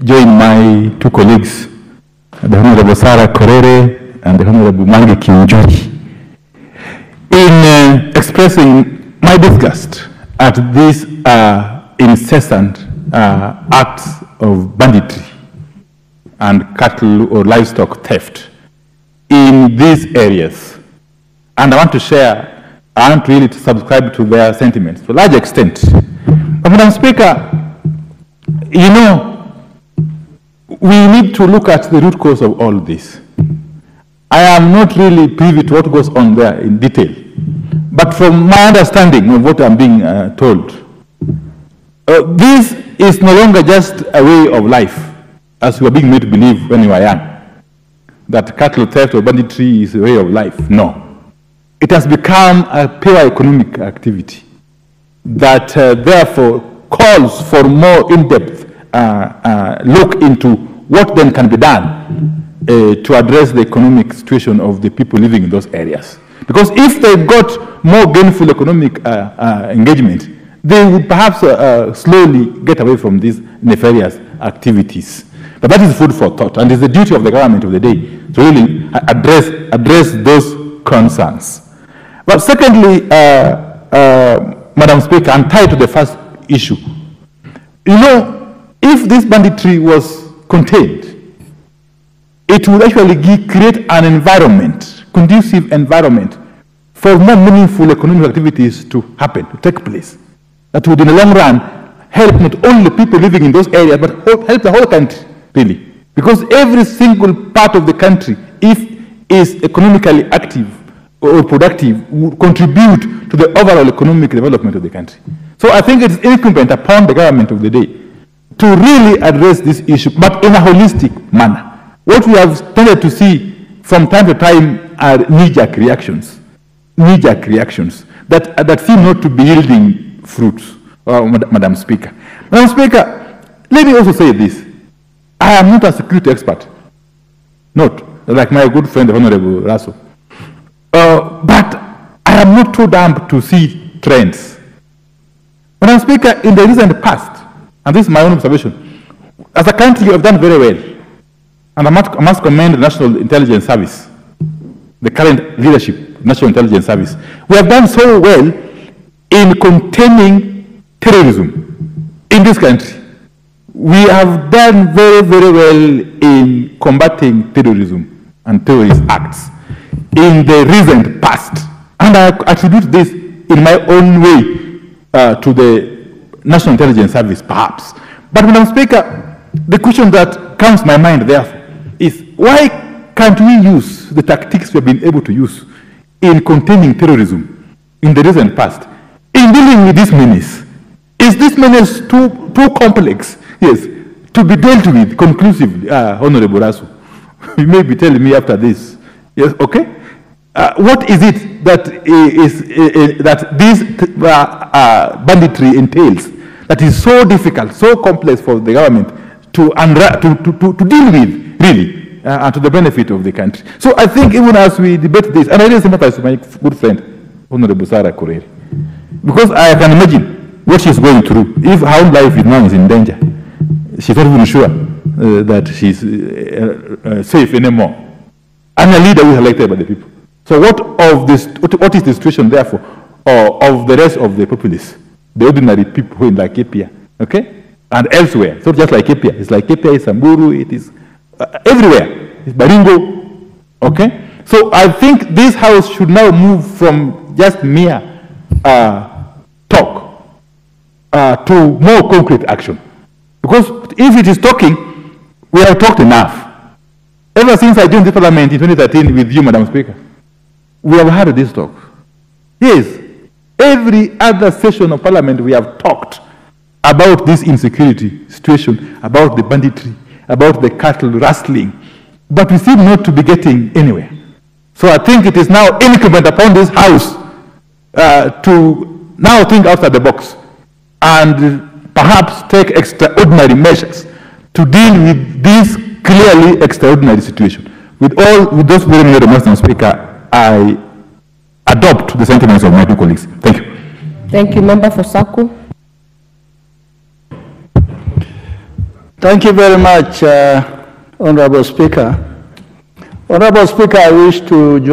join my two colleagues, the Honorable Sarah Korere and the Honorable Mangi Kinjuri, in expressing my disgust at these incessant acts of banditry and cattle or livestock theft in these areas. And I want to share, I want really to subscribe to their sentiments to a large extent. But Madam Speaker, you know, we need to look at the root cause of all this. I am not really privy to what goes on there in detail, but from my understanding of what I'm being told, this is no longer just a way of life, as we are being made to believe when we were young, that cattle theft or banditry is a way of life. No. It has become a pure economic activity that therefore calls for more in-depth look into what then can be done to address the economic situation of the people living in those areas. Because if they got more gainful economic engagement, they would perhaps slowly get away from these nefarious activities. But that is food for thought, and it's the duty of the government of the day to really address those concerns. But secondly, Madam Speaker, I'm tied to the first issue. You know, if this banditry was contained, it would actually create an environment, conducive environment, for more meaningful economic activities to happen, to take place. That would, in the long run, help not only people living in those areas, but help the whole country, really. Because every single part of the country, if is economically active or productive, would contribute to the overall economic development of the country. So I think it is incumbent upon the government of the day to really address this issue, but in a holistic manner. What we have tended to see from time to time are knee-jerk reactions that seem not to be yielding fruits, Madam Speaker. Madam Speaker, let me also say this. I am not a security expert, not like my good friend, the Honorable Raso. But I am not too damp to see trends. Madam Speaker, in the recent past, and this is my own observation, as a country we have done very well. And I must commend the National Intelligence Service, the current leadership, National Intelligence Service. We have done so well in containing terrorism in this country. We have done very, very well in combating terrorism and terrorist acts in the recent past. And I attribute this in my own way to the National Intelligence Service, perhaps. But, Madam Speaker, the question that comes to my mind, therefore, is why can't we use the tactics we have been able to use in containing terrorism in the recent past in dealing with this menace? Is this menace too complex, yes, to be dealt with conclusively, Honorable Rasu? You may be telling me after this. Yes, okay? What is it that that this banditry entails that is so difficult, so complex for the government to deal with, really, and to the benefit of the country? So I think even as we debate this, and I really sympathize with my good friend, Honorable Sarah Korere, because I can imagine what she's going through. If her own life now is in danger, she's not even sure that she's safe anymore. And a leader who is elected by the people. So what is the situation, therefore, of the rest of the populace, the ordinary people in Laikipia, okay, and elsewhere? It's not just Laikipia. It's Laikipia, it's Samburu, it is everywhere. It's Baringo, okay? So I think this house should now move from just mere talk to more concrete action. Because if it is talking, we have talked enough. Ever since I joined the parliament in 2013 with you, Madam Speaker, we have had this talk. Yes, every other session of parliament we have talked about this insecurity situation, about the banditry, about the cattle rustling, but we seem not to be getting anywhere. So I think it is now incumbent upon this house to now think outside the box and perhaps take extraordinary measures to deal with this clearly extraordinary situation. With those very many remarks, Mr. Speaker, I adopt the sentiments of my two colleagues. Thank you. Thank you, Member for Saku. Thank you very much, Honorable Speaker. Honorable Speaker, I wish to join